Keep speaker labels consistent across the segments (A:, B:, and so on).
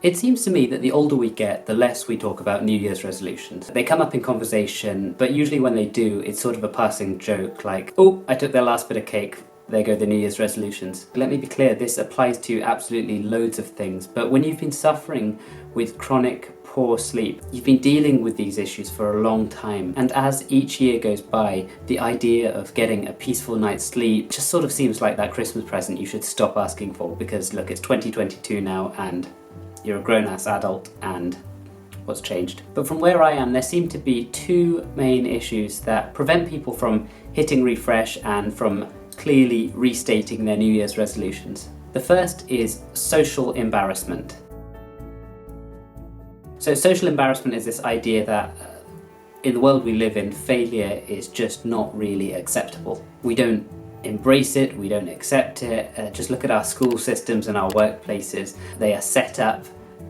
A: It seems to me that the older we get, the less we talk about New Year's resolutions. They come up in conversation, but usually when they do, it's sort of a passing joke like, oh, I took their last bit of cake, there go the New Year's resolutions. Let me be clear, this applies to absolutely loads of things, but when you've been suffering with chronic poor sleep, you've been dealing with these issues for a long time, and as each year goes by, the idea of getting a peaceful night's sleep just sort of seems like that Christmas present you should stop asking for, because look, it's 2022 now, and you're a grown-ass adult, and what's changed? But from where I am, there seem to be two main issues that prevent people from hitting refresh and from clearly restating their New Year's resolutions. The first is social embarrassment. So social embarrassment is this idea that in the world we live in, failure is just not really acceptable. We don't embrace it, we don't accept it. Just look at our school systems and our workplaces. They are set up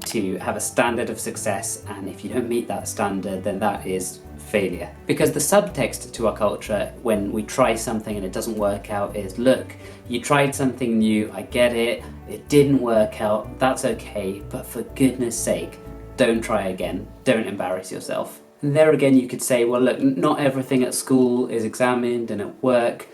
A: to have a standard of success, and if you don't meet that standard, then that is failure. Because the subtext to our culture when we try something and it doesn't work out is, look, you tried something new, I get it, it didn't work out, that's okay, but for goodness sake, don't try again, don't embarrass yourself. And there again you could say, well look, not everything at school is examined, and at work,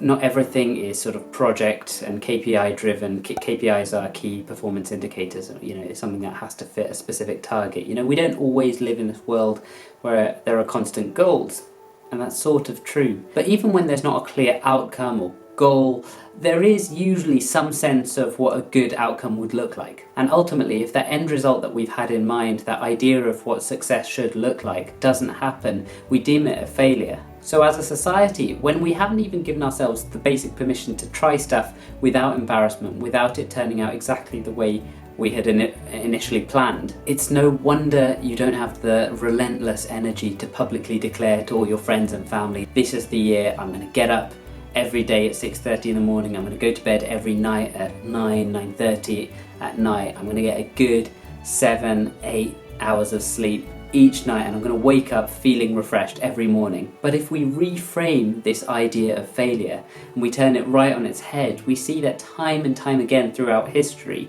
A: not everything is sort of project and KPI driven. KPIs are key performance indicators. You know, it's something that has to fit a specific target. You know, we don't always live in this world where there are constant goals, and that's sort of true. But even when there's not a clear outcome or goal, there is usually some sense of what a good outcome would look like. And ultimately, if that end result that we've had in mind, that idea of what success should look like, doesn't happen, we deem it a failure. So as a society, when we haven't even given ourselves the basic permission to try stuff without embarrassment, without it turning out exactly the way we had initially planned, it's no wonder you don't have the relentless energy to publicly declare to all your friends and family, this is the year I'm going to get up every day at 6:30 in the morning, I'm going to go to bed every night at 9:30 at night, I'm going to get a good 7-8 hours of sleep each night, and I'm going to wake up feeling refreshed every morning. But if we reframe this idea of failure and we turn it right on its head, we see that time and time again throughout history,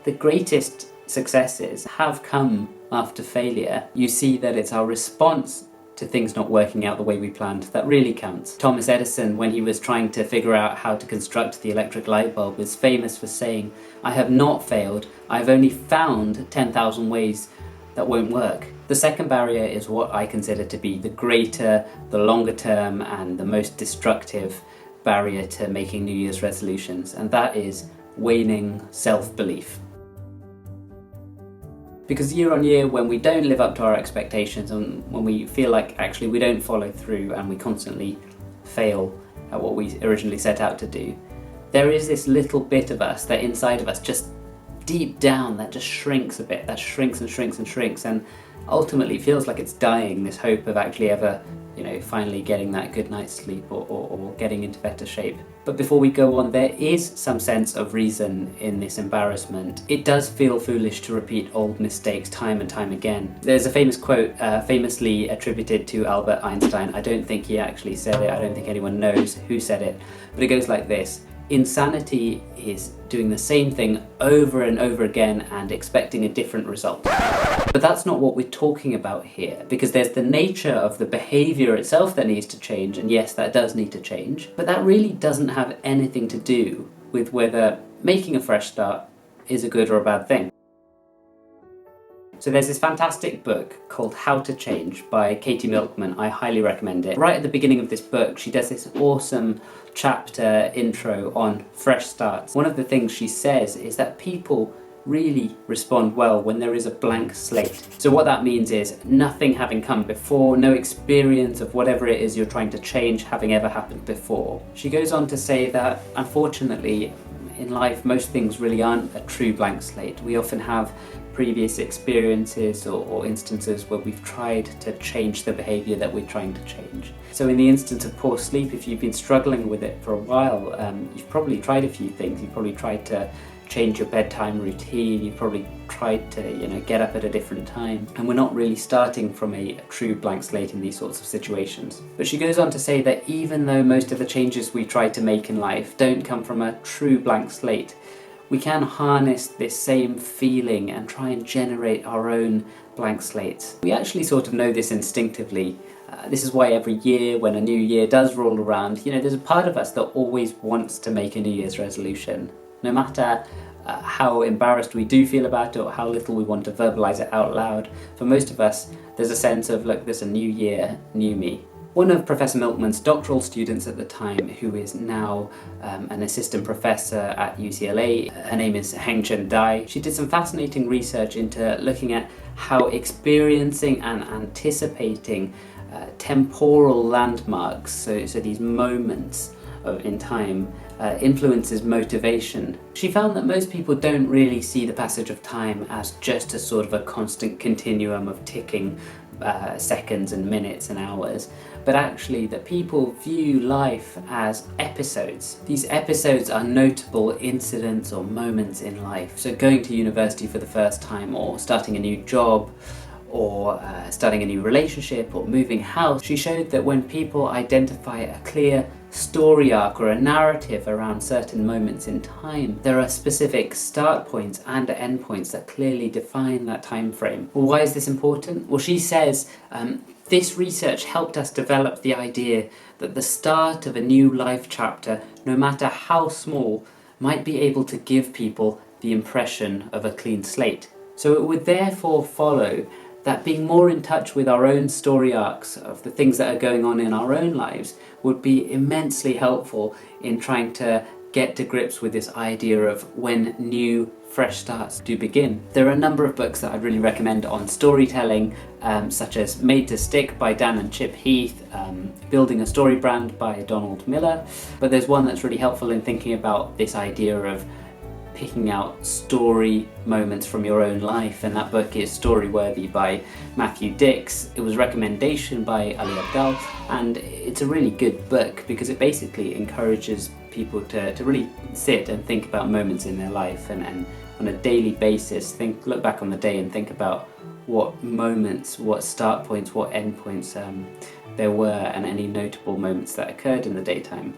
A: the greatest successes have come after failure. You see that it's our response to things not working out the way we planned that really counts. Thomas Edison, when he was trying to figure out how to construct the electric light bulb, was famous for saying, I have not failed, I've only found 10,000 ways that won't work. The second barrier is what I consider to be the greater, the longer term, and the most destructive barrier to making New Year's resolutions, and that is waning self-belief. Because year on year, when we don't live up to our expectations, and when we feel like actually we don't follow through and we constantly fail at what we originally set out to do, there is this little bit of us, that inside of us, just deep down, that just shrinks a bit, that shrinks and shrinks and shrinks, and ultimately feels like it's dying, this hope of actually ever, finally getting that good night's sleep or getting into better shape. But before we go on, there is some sense of reason in this embarrassment. It does feel foolish to repeat old mistakes time and time again. There's a famous quote, famously attributed to Albert Einstein. I don't think he actually said it, I don't think anyone knows who said it, but it goes like this: insanity is doing the same thing over and over again and expecting a different result. But that's not what we're talking about here, because there's the nature of the behaviour itself that needs to change, and yes, that does need to change, but that really doesn't have anything to do with whether making a fresh start is a good or a bad thing. So there's this fantastic book called How to Change by Katie Milkman. I highly recommend it. Right at the beginning of this book, she does this awesome chapter intro on fresh starts. One of the things she says is that people really respond well when there is a blank slate. So what that means is nothing having come before, no experience of whatever it is you're trying to change having ever happened before. She goes on to say that, unfortunately, in life, most things really aren't a true blank slate. We often have previous experiences or instances where we've tried to change the behaviour that we're trying to change. So in the instance of poor sleep, if you've been struggling with it for a while, you've probably tried a few things. You've probably tried to change your bedtime routine, you've probably tried to get up at a different time, and we're not really starting from a true blank slate in these sorts of situations. But she goes on to say that even though most of the changes we try to make in life don't come from a true blank slate, we can harness this same feeling and try and generate our own blank slates. We actually sort of know this instinctively. This is why every year when a new year does roll around, there's a part of us that always wants to make a New Year's resolution. No matter how embarrassed we do feel about it or how little we want to verbalize it out loud, for most of us there's a sense of, look, there's a new year, new me. One of Professor Milkman's doctoral students at the time, who is now an assistant professor at UCLA, her name is Heng-Chen Dai, she did some fascinating research into looking at how experiencing and anticipating temporal landmarks, so these moments in time, influences motivation. She found that most people don't really see the passage of time as just a sort of a constant continuum of ticking seconds and minutes and hours, but actually that people view life as episodes. These episodes are notable incidents or moments in life. So going to university for the first time, or starting a new job, or starting a new relationship, or moving house. She showed that when people identify a clear story arc or a narrative around certain moments in time, there are specific start points and end points that clearly define that time frame. Well, why is this important? Well, she says this research helped us develop the idea that the start of a new life chapter, no matter how small, might be able to give people the impression of a clean slate. So it would therefore follow that being more in touch with our own story arcs of the things that are going on in our own lives would be immensely helpful in trying to get to grips with this idea of when new, fresh starts do begin. There are a number of books that I'd really recommend on storytelling, such as Made to Stick by Dan and Chip Heath, Building a Story Brand by Donald Miller, but there's one that's really helpful in thinking about this idea of picking out story moments from your own life, and that book is Storyworthy by Matthew Dix. It was a recommendation by Ali Abdal, and it's a really good book because it basically encourages people to really sit and think about moments in their life, and on a daily basis look back on the day and think about what moments, what start points, what end points there were, and any notable moments that occurred in the daytime.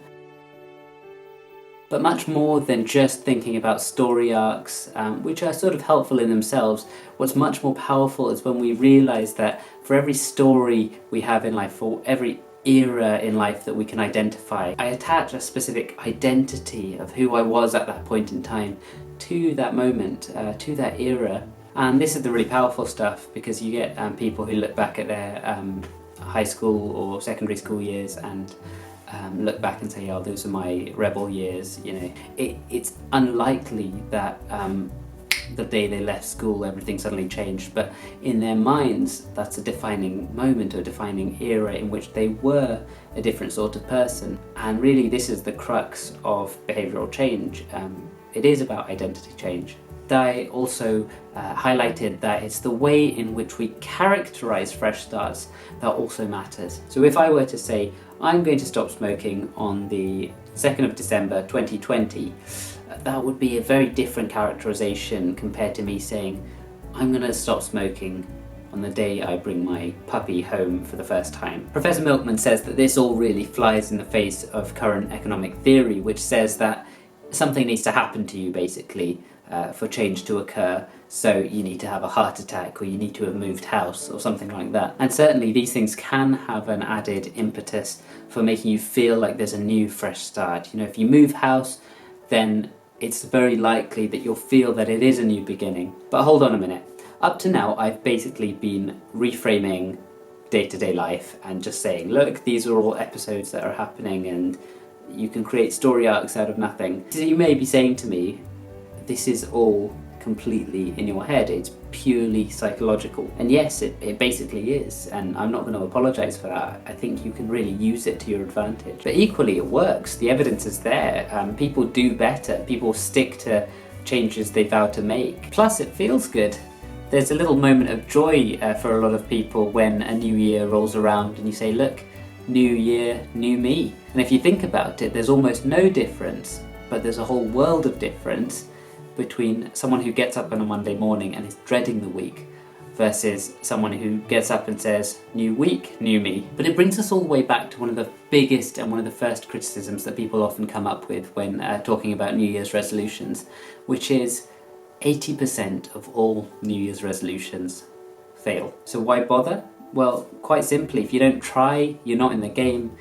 A: But much more than just thinking about story arcs, which are sort of helpful in themselves, what's much more powerful is when we realise that for every story we have in life, for every era in life that we can identify, I attach a specific identity of who I was at that point in time to that moment, to that era. And this is the really powerful stuff, because you get people who look back at their high school or secondary school years and look back and say, oh, those are my rebel years. It's unlikely that the day they left school everything suddenly changed, but in their minds that's a defining moment or defining era in which they were a different sort of person. And really this is the crux of behavioural change. It is about identity change. Dai also highlighted that it's the way in which we characterise fresh starts that also matters. So if I were to say, I'm going to stop smoking on the 2nd of December 2020, that would be a very different characterisation compared to me saying, I'm going to stop smoking on the day I bring my puppy home for the first time. Professor Milkman says that this all really flies in the face of current economic theory, which says that something needs to happen to you, basically, for change to occur. So you need to have a heart attack, or you need to have moved house, or something like that. And certainly these things can have an added impetus for making you feel like there's a new, fresh start. If you move house, then it's very likely that you'll feel that it is a new beginning. But hold on a minute. Up to now, I've basically been reframing day-to-day life and just saying, look, these are all episodes that are happening, and you can create story arcs out of nothing. So you may be saying to me, this is all completely in your head, it's purely psychological. And yes, it basically is, and I'm not going to apologise for that. I think you can really use it to your advantage. But equally, it works. The evidence is there. People do better. People stick to changes they vow to make. Plus, it feels good. There's a little moment of joy for a lot of people when a new year rolls around and you say, look, new year, new me. And if you think about it, there's almost no difference, but there's a whole world of difference between someone who gets up on a Monday morning and is dreading the week versus someone who gets up and says, new week, new me. But it brings us all the way back to one of the biggest and one of the first criticisms that people often come up with when talking about New Year's resolutions, which is 80% of all New Year's resolutions fail. So why bother? Well, quite simply, if you don't try, you're not in the game.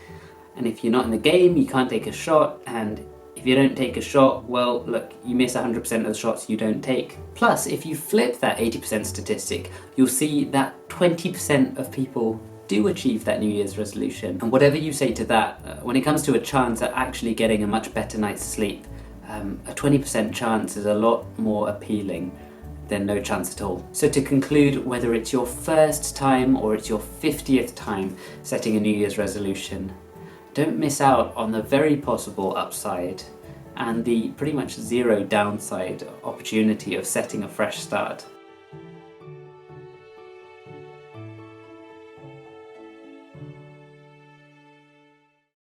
A: And if you're not in the game, you can't take a shot. And if you don't take a shot, well, look, you miss 100% of the shots you don't take. Plus, if you flip that 80% statistic, you'll see that 20% of people do achieve that New Year's resolution. And whatever you say to that, when it comes to a chance at actually getting a much better night's sleep, a 20% chance is a lot more appealing than no chance at all. So to conclude, whether it's your first time or it's your 50th time setting a New Year's resolution, don't miss out on the very possible upside and the pretty much zero downside opportunity of setting a fresh start.